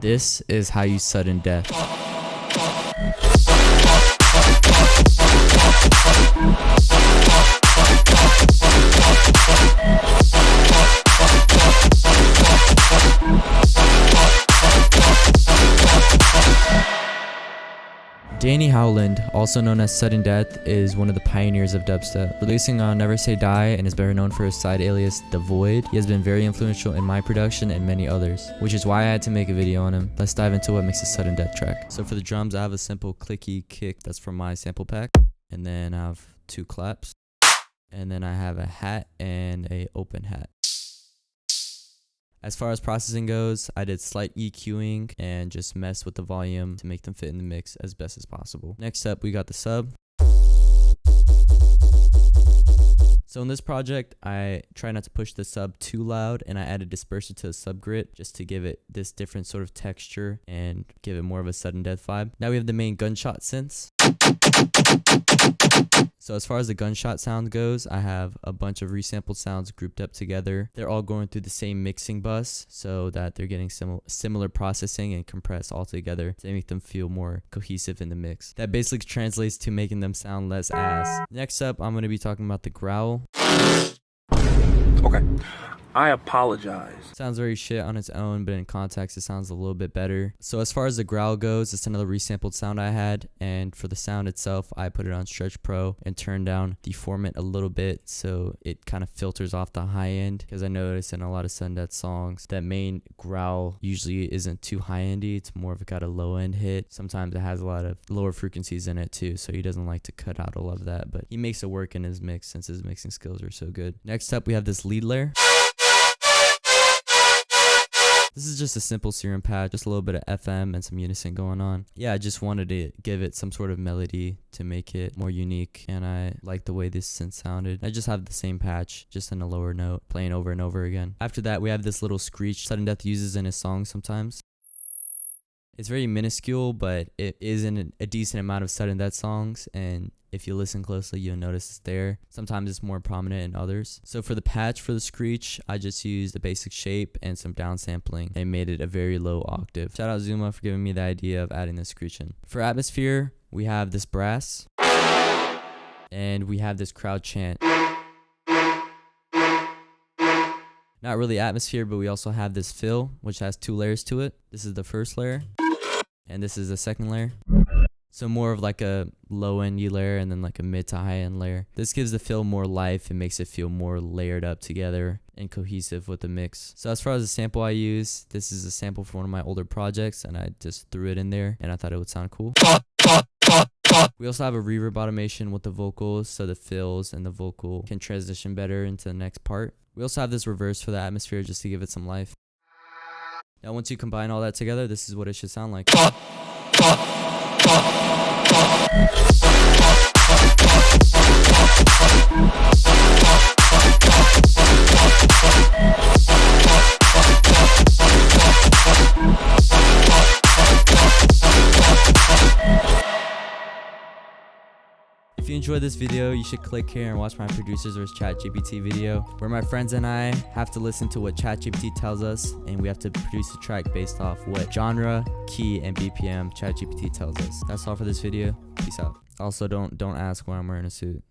This is how you sudden death. Danny Howland, also known as Svdden Death, is one of the pioneers of dubstep. Releasing on Never Say Die and is better known for his side alias The Void, he has been very influential in my production and many others, which is why I had to make a video on him. Let's dive into what makes a Svdden Death track. So for the drums, I have a simple clicky kick that's from my sample pack, and then I have 2 claps, and then I have a hat and a open hat. As far as processing goes, I did slight EQing and just messed with the volume to make them fit in the mix as best as possible. Next up, we got the sub. So in this project, I try not to push the sub too loud, and I added disperser to the sub grit just to give it this different sort of texture and give it more of a Svdden Death vibe. Now we have the main gunshot synths. So as far as the gunshot sound goes, I have a bunch of resampled sounds grouped up together. They're all going through the same mixing bus so that they're getting similar processing and compressed all together to make them feel more cohesive in the mix. That basically translates to making them sound less ass. Next up, I'm going to be talking about the growl. Okay, I apologize. Sounds very shit on its own, but in context it sounds a little bit better. So as far as the growl goes, it's another resampled sound I had, and for the sound itself, I put it on Stretch Pro and turned down the formant a little bit so it kind of filters off the high end, because I noticed in a lot of Svdden Death songs that main growl usually isn't too high endy, it's more of a got a low end hit. Sometimes it has a lot of lower frequencies in it too, so he doesn't like to cut out all of that, but he makes it work in his mix since his mixing skills are so good. Next up, we have this lead layer. This is just a simple serum pad, just a little bit of FM and some unison going on. Yeah, I just wanted to give it some sort of melody to make it more unique, and I like the way this synth sounded. I just have the same patch, just in a lower note, playing over and over again. After that, we have this little screech Svdden Death uses in his songs sometimes. It's very minuscule, but it is in a decent amount of Svdden Death songs, and if you listen closely, you'll notice it's there. Sometimes it's more prominent in others. So for the patch for the screech, I just used a basic shape and some downsampling and made it a very low octave. Shout out Zuma for giving me the idea of adding this screech in. For atmosphere, we have this brass, and we have this crowd chant. Not really atmosphere, but we also have this fill, which has 2 layers to it. This is the first layer, and this is the second layer. So more of like a low end layer and then like a mid to high end layer. This gives the fill more life and makes it feel more layered up together and cohesive with the mix. So as far as the sample I use, this is a sample from one of my older projects, and I just threw it in there and I thought it would sound cool. We also have a reverb automation with the vocals, so the fills and the vocal can transition better into the next part. We also have this reverse for the atmosphere just to give it some life. Now once you combine all that together, this is what it should sound like. If you enjoyed this video, you should click here and watch my producers vs ChatGPT video, where my friends and I have to listen to what ChatGPT tells us, and we have to produce a track based off what genre, key, and BPM ChatGPT tells us. That's all for this video. Peace out. Also, don't ask why I'm wearing a suit.